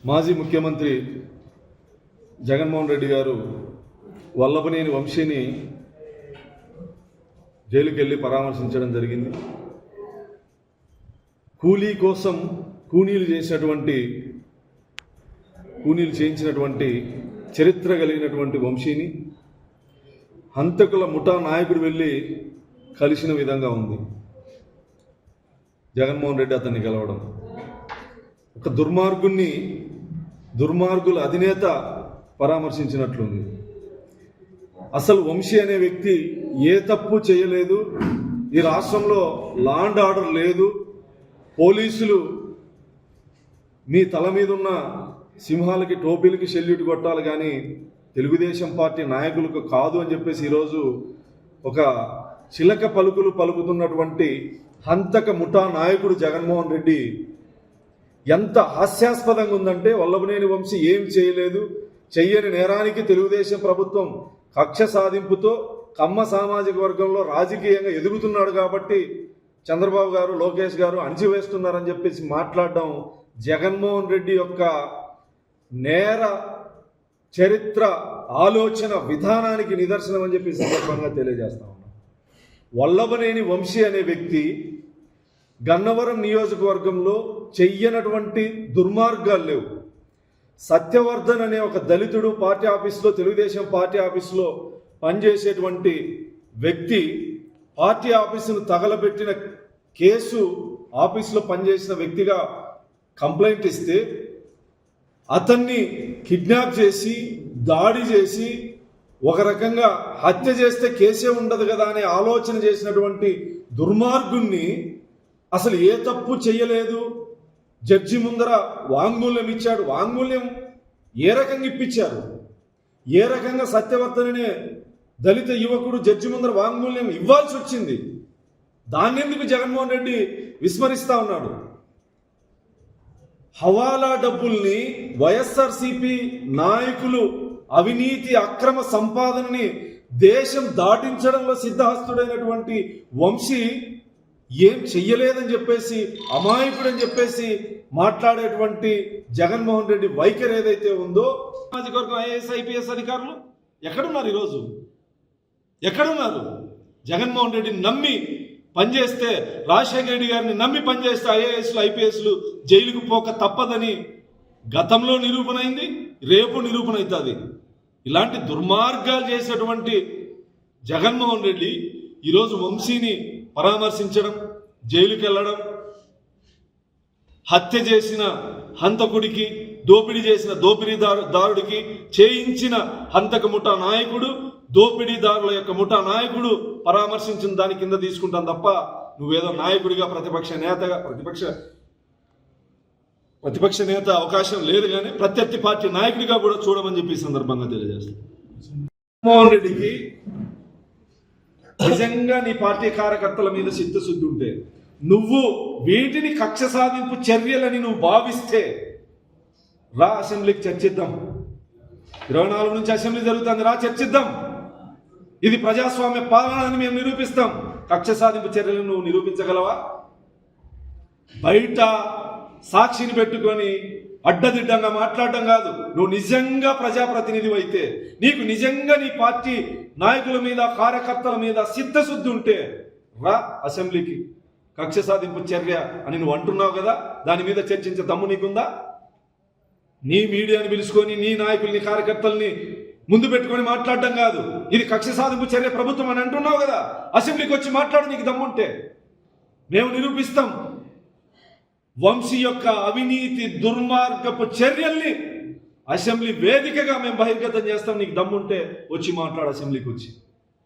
మాజీ ముఖ్యమంత్రి జగన్మోహన్ రెడ్డి గారు వల్లభనేని వంశీని జైలుకి వెళ్ళి పరామర్శించడం జరిగింది. కూలీ కోసం కూనీలు చేయించినటువంటి చరిత్ర కలిగినటువంటి వంశీని హంతకుల ముఠా నాయకుడు వెళ్ళి కలిసిన విధంగా ఉంది. జగన్మోహన్ రెడ్డి అతన్ని కలవడం ఒక దుర్మార్గుల అధినేత పరామర్శించినట్లుంది. అసలు వంశీ అనే వ్యక్తి ఏ తప్పు చేయలేదు. ఈ రాష్ట్రంలో లా అండ్ ఆర్డర్ లేదు. పోలీసులు మీ తల మీద ఉన్న సింహాలకి టోపీలకి సెల్యూట్ కొట్టాలి కానీ తెలుగుదేశం పార్టీ నాయకులకు కాదు అని చెప్పేసి ఈరోజు ఒక చిలక పలుకులు పలుకుతున్నటువంటి హంతక ముఠా నాయకుడు జగన్మోహన్ రెడ్డి ఎంత హాస్యాస్పదంగా ఉందంటే, వల్లభనేని వంశీ ఏం చేయలేదు, చెయ్యని నేరానికి తెలుగుదేశం ప్రభుత్వం కక్ష సాధింపుతో కమ్మ సామాజిక వర్గంలో రాజకీయంగా ఎదుగుతున్నాడు కాబట్టి చంద్రబాబు గారు, లోకేష్ గారు అణిచివేస్తున్నారని చెప్పేసి మాట్లాడడం జగన్మోహన్ రెడ్డి యొక్క నేర చరిత్ర ఆలోచన విధానానికి నిదర్శనం అని చెప్పి సందర్భంగా తెలియజేస్తా ఉన్నాం. వల్లభనేని వంశీ అనే వ్యక్తి గన్నవరం నియోజకవర్గంలో చెయ్యనటువంటి దుర్మార్గాలు లేవు. సత్యవర్ధన్ అనే ఒక దళితుడు పార్టీ ఆఫీసులో, తెలుగుదేశం పార్టీ ఆఫీసులో పనిచేసేటువంటి వ్యక్తి పార్టీ ఆఫీసును తగలబెట్టిన కేసు ఆఫీసులో పనిచేసిన వ్యక్తిగా కంప్లైంట్ ఇస్తే అతన్ని కిడ్నాప్ చేసి దాడి చేసి ఒక రకంగా హత్య చేస్తే కేసే ఉండదు కదా అనే ఆలోచన చేసినటువంటి దుర్మార్గుణ్ణి అసలు ఏ తప్పు చెయ్యలేదు, జడ్జి ముందర వాంగ్మూల్యం ఇచ్చాడు. వాంగ్మూల్యం ఏ రకంగా ఇప్పించారు? ఏ రకంగా సత్యవర్ధననే దళిత యువకుడు జడ్జి ముందర వాంగ్మూల్యం ఇవ్వాల్సి వచ్చింది? దాన్ని ఎందుకు జగన్మోహన్ రెడ్డి విస్మరిస్తా ఉన్నాడు? హవాలా డబ్బుల్ని వైఎస్ఆర్సీపీ నాయకులు అవినీతి అక్రమ సంపాదనని దేశం దాటించడంలో సిద్ధహస్తుడైనటువంటి వంశీ ఏం చెయ్యలేదని చెప్పేసి, అమాయకుడని చెప్పేసి మాట్లాడేటువంటి జగన్మోహన్ రెడ్డి వైఖరి ఏదైతే ఉందో, సామాజిక వర్గం ఐఏఎస్ ఐపీఎస్ అధికారులు ఎక్కడున్నారు? ఈరోజు ఎక్కడున్నారు? జగన్మోహన్ రెడ్డిని నమ్మి పనిచేస్తే, రాజశేఖర రెడ్డి గారిని నమ్మి పనిచేస్తే ఐఏఎస్లు ఐపీఎస్లు జైలుకు పోక తప్పదని గతంలో నిరూపణ అయింది, రేపు నిరూపణ అవుతుంది. ఇలాంటి దుర్మార్గాలు చేసేటువంటి జగన్మోహన్ రెడ్డి ఈరోజు వంశీని పరామర్శించడం, జైలుకి వెళ్ళడం, హత్య చేసిన హంతకుడికి, దోపిడీ చేసిన దోపిడీదారుడికి, చేయించిన హంతక ముఠా నాయకుడు, దోపిడీదారుల యొక్క ముఠా నాయకుడు పరామర్శించిన దాని కింద తీసుకుంటాను తప్ప నువ్వేదో నాయకుడిగా ప్రతిపక్ష నేత అవకాశం లేదు, కానీ ప్రత్యర్థి పార్టీ నాయకుడిగా కూడా చూడమని చెప్పి ఈ సందర్భంగా తెలియజేస్తాను. జగన్మోహన్ రెడ్డికి నిజంగా నీ పార్టీ కార్యకర్తల మీద చిత్తశుద్ధి ఉంటే, నువ్వు వీటిని కక్ష సాధింపు చర్యలని నువ్వు భావిస్తే రా, అసెంబ్లీకి చర్చిద్దాం. 24 నుంచి అసెంబ్లీ జరుగుతుంది, రా చర్చిద్దాం. ఇది ప్రజాస్వామ్య పాలన అని మేము నిరూపిస్తాం. కక్ష సాధింపు చర్యలను నువ్వు నిరూపించగలవా? బయట సాక్షిని పెట్టుకొని అడ్డదిడ్డంగా మాట్లాడడం కాదు. నువ్వు నిజంగా ప్రజాప్రతినిధి అయితే, నీకు నిజంగా నీ పార్టీ నాయకుల మీద, కార్యకర్తల మీద చిత్తశుద్ధి ఉంటే రా అసెంబ్లీకి. కక్ష సాధింపు చర్య అని నువ్వు అంటున్నావు కదా, దాని మీద చర్చించే దమ్ము నీకుందా? నీ మీడియాని పిలుచుకొని నీ నాయకుల్ని, కార్యకర్తల్ని ముందు పెట్టుకొని మాట్లాడడం కాదు. ఇది కక్ష సాధింపు చర్య ప్రభుత్వం అని అంటున్నావు కదా, అసెంబ్లీకి వచ్చి మాట్లాడు నీకు దమ్ముంటే. మేము నిరూపిస్తాం వంశీ యొక్క అవినీతి దుర్మార్గపు చర్యల్ని. అసెంబ్లీ వేదికగా మేము బహిర్గతం చేస్తాం. నీకు దమ్ముంటే వచ్చి మాట్లాడు అసెంబ్లీకి వచ్చి.